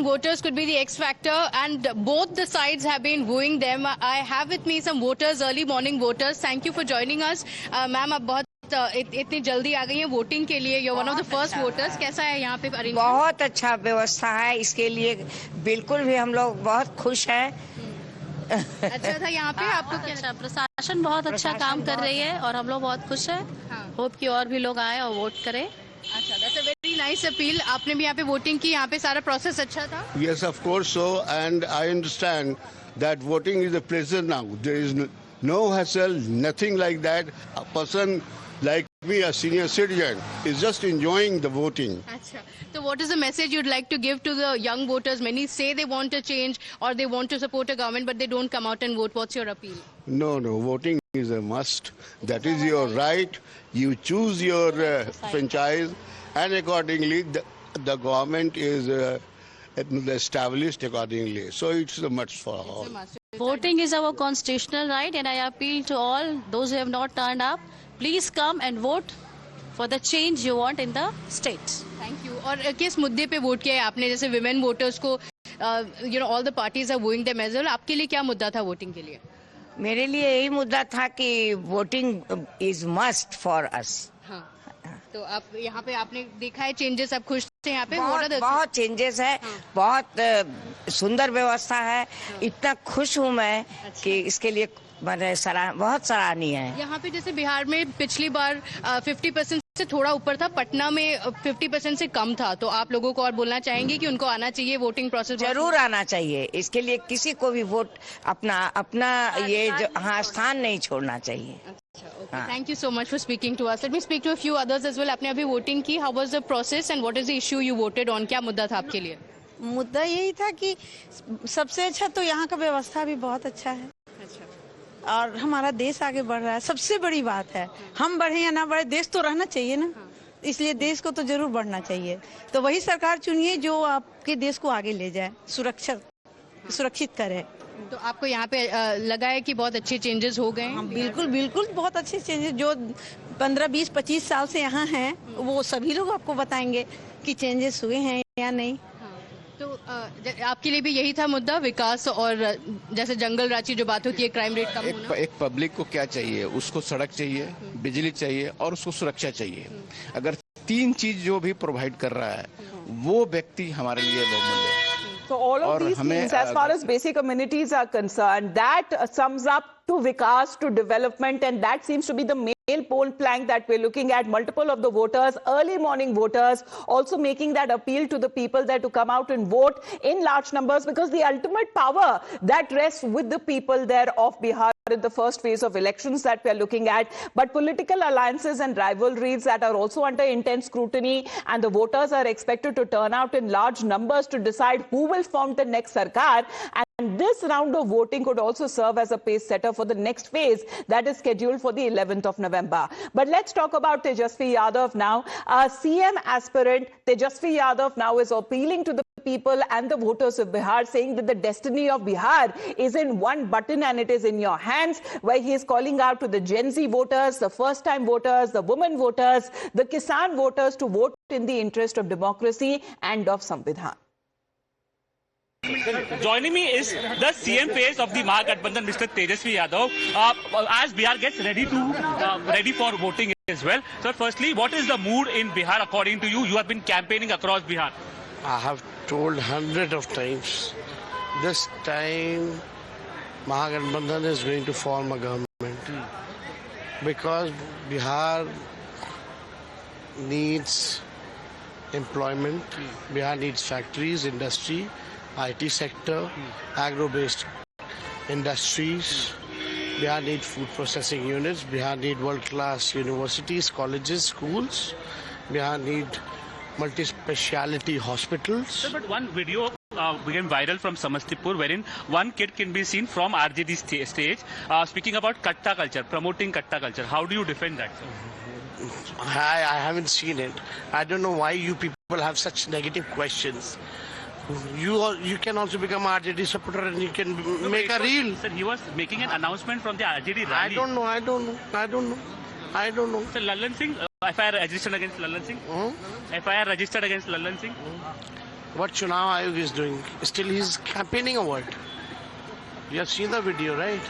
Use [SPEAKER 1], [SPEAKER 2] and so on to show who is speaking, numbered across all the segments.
[SPEAKER 1] voters could be the X factor, and both the sides have been wooing them. I have with me some voters, early morning voters. Thank you for joining us. Ma'am, आप बहुत इतनी जल्दी आ गई हैं voting के लिए. You're one of the first voters. कैसा है यहाँ पे अरेंजमेंट?
[SPEAKER 2] बहुत अच्छा व्यवस्था है, इसके लिए बिल्कुल भी हम लोग बहुत खुश हैं.
[SPEAKER 1] अच्छा था यहाँ पे आपको क्या?
[SPEAKER 3] अच्छा, प्रशासन बहुत अच्छा काम कर रही है और हम लोग बहुत खुश हैं. होप कि और भी लोग आए और वोट करें.
[SPEAKER 1] अच्छा, that's a very nice appeal. आपने भी यहाँ पे वोटिंग की, यहाँ पे सारा प्रोसेस अच्छा था?
[SPEAKER 4] Yes, of course so, and I understand that voting is a pleasure now. There is no hassle, nothing like that. A person like me, a senior citizen, is just enjoying the voting.
[SPEAKER 1] अच्छा, so what is the message you'd like to give to the young voters? Many say they want a change or they want to support a government, but they don't come out and vote. What's your appeal?
[SPEAKER 4] No, voting is a must. That is your right. You choose your franchise, and accordingly, the government is established accordingly. So it's a must for all.
[SPEAKER 3] Voting is our constitutional right, and I appeal to all those who have not turned up, please come and vote for the change you want in the state.
[SPEAKER 1] Thank you. और किस मुद्दे पे vote किया है आपने? जैसे women voters को all the parties are wooing them as well. आपके लिए क्या मुद्दा था वोटिंग के लिए?
[SPEAKER 2] मेरे लिए यही मुद्दा था कि voting is must for us.
[SPEAKER 1] हाँ, तो आप यहाँ पे आपने देखा है चेंजेस, आप खुश थे यहाँ पे?
[SPEAKER 2] बहुत चेंजेस है. बहुत सुंदर व्यवस्था है. इतना खुश हूँ मैं कि इसके लिए मैंने बहुत सराहनीय है.
[SPEAKER 1] यहाँ पे जैसे बिहार में पिछली बार 50% से थोड़ा ऊपर था, पटना में 50% से कम था, तो आप लोगों को और बोलना चाहेंगे कि उनको आना चाहिए वोटिंग प्रोसेस?
[SPEAKER 2] जरूर आना चाहिए. इसके लिए किसी को भी वोट अपना ये स्थान नहीं छोड़ना चाहिए.
[SPEAKER 1] Thank you so much for speaking to us. Let me speak to a few others as well. आपने अभी वोटिंग की. How was the process and what is the issue you voted on? क्या मुद्दा था आपके लिए?
[SPEAKER 5] मुद्दा यही था कि सबसे अच्छा तो यहाँ का व्यवस्था भी बहुत अच्छा है. और हमारा देश आगे बढ़ रहा है, सबसे बड़ी बात है. हम बढ़े या ना बढ़े, देश तो रहना चाहिए ना. इसलिए देश को तो जरूर बढ़ना चाहिए. तो वही सरकार चुनिए जो आपके देश को आगे ले जाए, सुरक्षित करे.
[SPEAKER 1] तो आपको यहाँ पे लगा है कि बहुत अच्छे चेंजेस हो गए हैं?
[SPEAKER 5] बिल्कुल बहुत अच्छे चेंजेस. जो 15, 20, 25 साल से यहाँ हैं वो सभी लोग आपको बताएंगे कि चेंजेस हुए हैं या नहीं.
[SPEAKER 1] तो आपके लिए भी यही था मुद्दा, विकास और जैसे जंगल रांची जो बात होती है, क्राइम रेट कम होना?
[SPEAKER 6] एक पब्लिक को क्या चाहिए? उसको सड़क चाहिए, बिजली चाहिए और उसको सुरक्षा चाहिए. अगर 3 चीज जो भी प्रोवाइड कर रहा है वो व्यक्ति हमारे लिए बहुमूल्य है.
[SPEAKER 7] So all of these things, as far as basic amenities are concerned, that sums up to Vikas, to development, and that seems to be the main poll plank that we're looking at. Multiple of the voters, early morning voters, also making that appeal to the people there to come out and vote in large numbers, because the ultimate power that rests with the people there of Bihar in the first phase of elections that we are looking at. But political alliances and rivalries that are also under intense scrutiny, and the voters are expected to turn out in large numbers to decide who will form the next Sarkar. And this round of voting could also serve as a pace setter for the next phase that is scheduled for the 11th of November. But let's talk about Tejasvi Yadav now. CM aspirant Tejasvi Yadav now is appealing to the people and the voters of Bihar, saying that the destiny of Bihar is in one button and it is in your hands, where he is calling out to the Gen Z voters, the first-time voters, the women voters, the Kisan voters to vote in the interest of democracy and of Samvidhan.
[SPEAKER 8] Joining me is the CM face of the Mahagathbandhan, Mr. Tejasvi Yadav. As Bihar gets ready for voting as well. So firstly, what is the mood in Bihar according to you? You have been campaigning across Bihar.
[SPEAKER 9] I have told hundreds of times, this time Mahagathbandhan is going to form a government. Because Bihar needs employment, Bihar needs factories, industry, IT sector, agro-based industries. Bihar needs food processing units. Bihar needs world-class universities, colleges, schools. Bihar needs multi-speciality hospitals.
[SPEAKER 8] Sir, but one video became viral from Samastipur, wherein one kid can be seen from RJD stage speaking about Katta culture, promoting Katta culture. How do you defend that, sir?
[SPEAKER 9] I haven't seen it. I don't know why you people have such negative questions. You can also become RJD supporter and you can make a reel.
[SPEAKER 8] Sir, he was making an announcement from the RJD rally.
[SPEAKER 9] I don't know.
[SPEAKER 8] Sir, Lallan Singh, FIR registered against Lallan Singh? FIR registered against Lallan Singh?
[SPEAKER 9] what Chunav Ayog is doing. Still, he's campaigning over it. You have seen the video, right?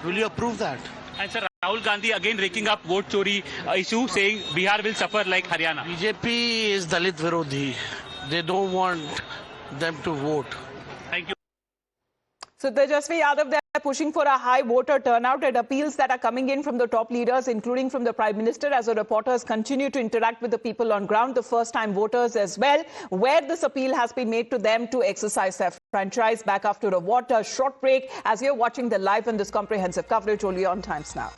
[SPEAKER 9] Will you approve that?
[SPEAKER 8] And sir, Rahul Gandhi again raking up vote chori issue, saying Bihar will suffer like Haryana.
[SPEAKER 9] BJP is Dalit Virodhi. They don't want them to vote.
[SPEAKER 8] Thank you.
[SPEAKER 7] So Tejasvi Yadav, they're pushing for a high voter turnout, and appeals that are coming in from the top leaders, including from the Prime Minister, as the reporters continue to interact with the people on ground, the first-time voters as well, where this appeal has been made to them to exercise their franchise. Back after a short break, as you're watching the live and this comprehensive coverage only on Times Now.